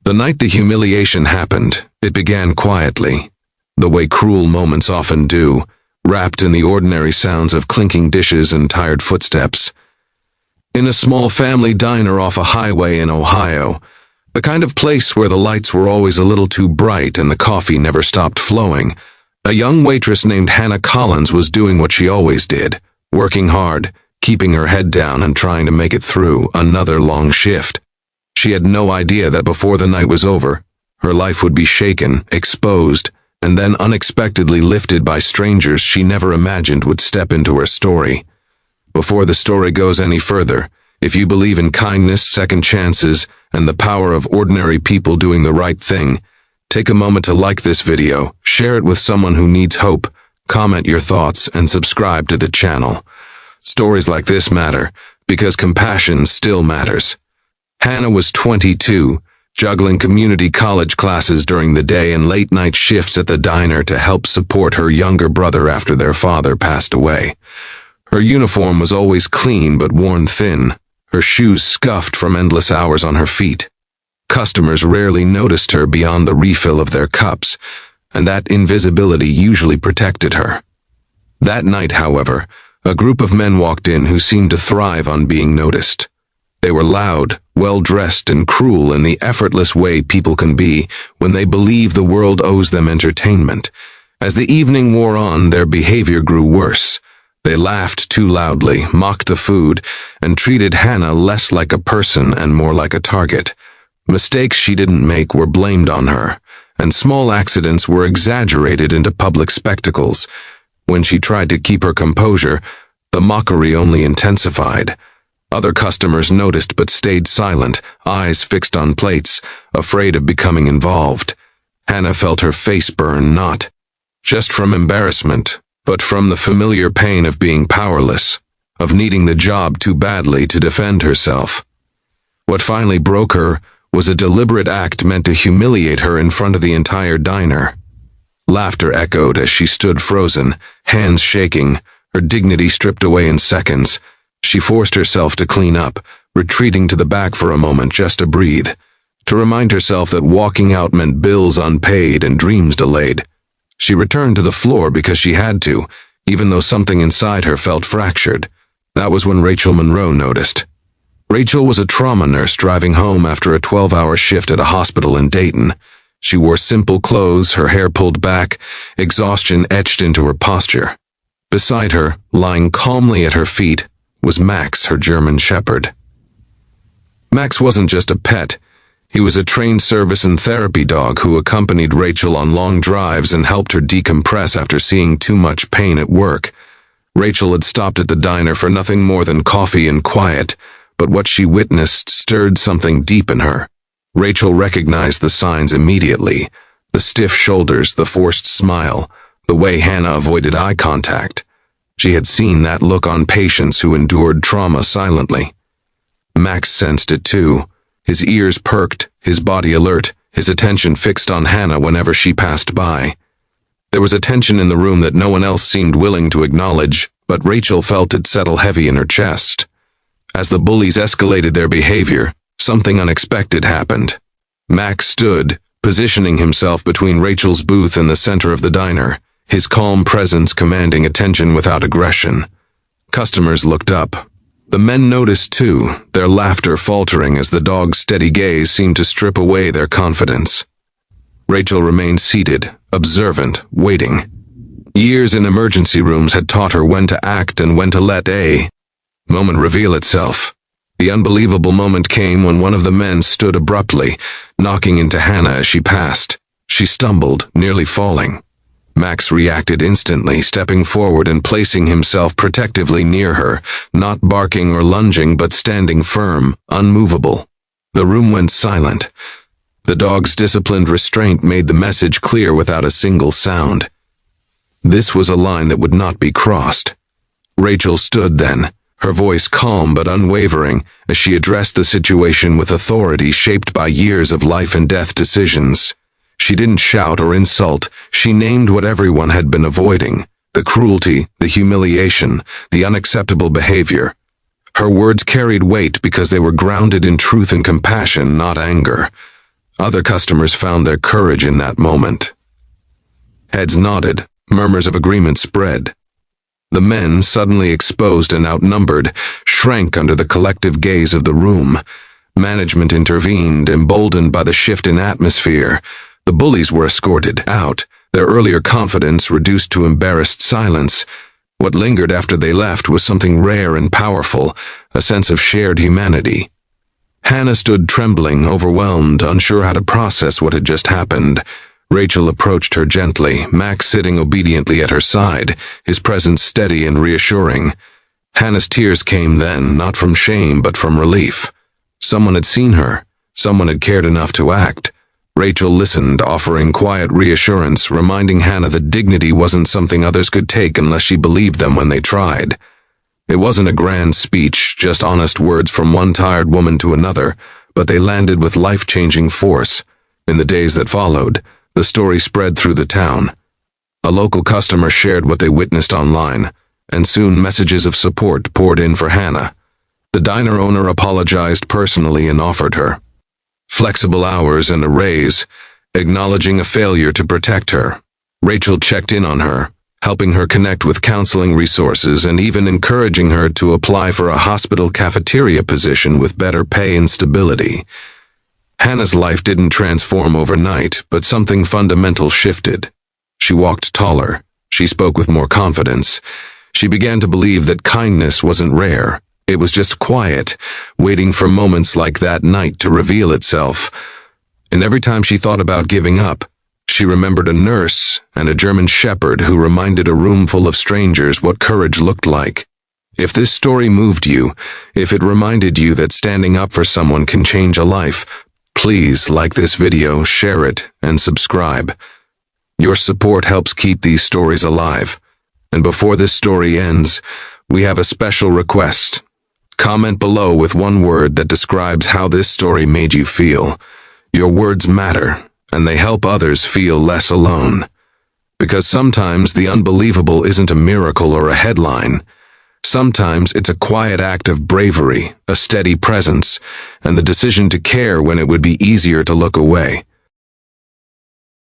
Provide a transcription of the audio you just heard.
The night the humiliation happened, it began quietly, the way cruel moments often do, wrapped in the ordinary sounds of clinking dishes and tired footsteps. In a small family diner off a highway in Ohio, the kind of place where the lights were always a little too bright and the coffee never stopped flowing, a young waitress named Hannah Collins was doing what she always did, working hard, keeping her head down and trying to make it through another long shift. She had no idea that before the night was over, her life would be shaken, exposed, and then unexpectedly lifted by strangers she never imagined would step into her story. Before the story goes any further, if you believe in kindness, second chances, and the power of ordinary people doing the right thing, take a moment to like this video, share it with someone who needs hope, comment your thoughts, and subscribe to the channel. Stories like this matter, because compassion still matters. Hannah was 22, juggling community college classes during the day and late-night shifts at the diner to help support her younger brother after their father passed away. Her uniform was always clean but worn thin, her shoes scuffed from endless hours on her feet. Customers rarely noticed her beyond the refill of their cups, and that invisibility usually protected her. That night, however, a group of men walked in who seemed to thrive on being noticed. They were loud, well-dressed, and cruel in the effortless way people can be when they believe the world owes them entertainment. As the evening wore on, their behavior grew worse. They laughed too loudly, mocked the food, and treated Hannah less like a person and more like a target. Mistakes she didn't make were blamed on her, and small accidents were exaggerated into public spectacles. When she tried to keep her composure, the mockery only intensified. Other customers noticed but stayed silent, eyes fixed on plates, afraid of becoming involved. Hannah felt her face burn, not just from embarrassment, but from the familiar pain of being powerless, of needing the job too badly to defend herself. What finally broke her was a deliberate act meant to humiliate her in front of the entire diner. Laughter echoed as she stood frozen, hands shaking, her dignity stripped away in seconds. She forced herself to clean up, retreating to the back for a moment just to breathe, to remind herself that walking out meant bills unpaid and dreams delayed. She returned to the floor because she had to, even though something inside her felt fractured. That was when Rachel Monroe noticed. Rachel was a trauma nurse driving home after a 12-hour shift at a hospital in Dayton. She wore simple clothes, her hair pulled back, exhaustion etched into her posture. Beside her, lying calmly at her feet, was Max, her German shepherd. Max wasn't just a pet. He was a trained service and therapy dog who accompanied Rachel on long drives and helped her decompress after seeing too much pain at work. Rachel had stopped at the diner for nothing more than coffee and quiet, but what she witnessed stirred something deep in her. Rachel recognized the signs immediately: the stiff shoulders, the forced smile, the way Hannah avoided eye contact. She had seen that look on patients who endured trauma silently. Max sensed it too. His ears perked, his body alert, his attention fixed on Hannah whenever she passed by. There was a tension in the room that no one else seemed willing to acknowledge, but Rachel felt it settle heavy in her chest. As the bullies escalated their behavior, something unexpected happened. Max stood, positioning himself between Rachel's booth and the center of the diner, his calm presence commanding attention without aggression. Customers looked up. The men noticed too, their laughter faltering as the dog's steady gaze seemed to strip away their confidence. Rachel remained seated, observant, waiting. Years in emergency rooms had taught her when to act and when to let a moment reveal itself. The unbelievable moment came when one of the men stood abruptly, knocking into Hannah as she passed. She stumbled, nearly falling. Max reacted instantly, stepping forward and placing himself protectively near her, not barking or lunging but standing firm, unmovable. The room went silent. The dog's disciplined restraint made the message clear without a single sound. This was a line that would not be crossed. Rachel stood then, her voice calm but unwavering, as she addressed the situation with authority shaped by years of life and death decisions. She didn't shout or insult, she named what everyone had been avoiding: the cruelty, the humiliation, the unacceptable behavior. Her words carried weight because they were grounded in truth and compassion, not anger. Other customers found their courage in that moment. Heads nodded, murmurs of agreement spread. The men, suddenly exposed and outnumbered, shrank under the collective gaze of the room. Management intervened, emboldened by the shift in atmosphere. The bullies were escorted out, their earlier confidence reduced to embarrassed silence. What lingered after they left was something rare and powerful, a sense of shared humanity. Hannah stood trembling, overwhelmed, unsure how to process what had just happened. Rachel approached her gently, Max sitting obediently at her side, his presence steady and reassuring. Hannah's tears came then, not from shame but from relief. Someone had seen her. Someone had cared enough to act. Rachel listened, offering quiet reassurance, reminding Hannah that dignity wasn't something others could take unless she believed them when they tried. It wasn't a grand speech, just honest words from one tired woman to another, but they landed with life-changing force. In the days that followed, the story spread through the town. A local customer shared what they witnessed online, and soon messages of support poured in for Hannah. The diner owner apologized personally and offered her flexible hours and a raise, acknowledging a failure to protect her. Rachel checked in on her, helping her connect with counseling resources and even encouraging her to apply for a hospital cafeteria position with better pay and stability. Hannah's life didn't transform overnight, but something fundamental shifted. She walked taller. She spoke with more confidence. She began to believe that kindness wasn't rare. It was just quiet, waiting for moments like that night to reveal itself. And every time she thought about giving up, she remembered a nurse and a German shepherd who reminded a room full of strangers what courage looked like. If this story moved you, if it reminded you that standing up for someone can change a life, please like this video, share it, and subscribe. Your support helps keep these stories alive. And before this story ends, we have a special request. Comment below with one word that describes how this story made you feel. Your words matter, and they help others feel less alone. Because sometimes the unbelievable isn't a miracle or a headline. Sometimes it's a quiet act of bravery, a steady presence, and the decision to care when it would be easier to look away.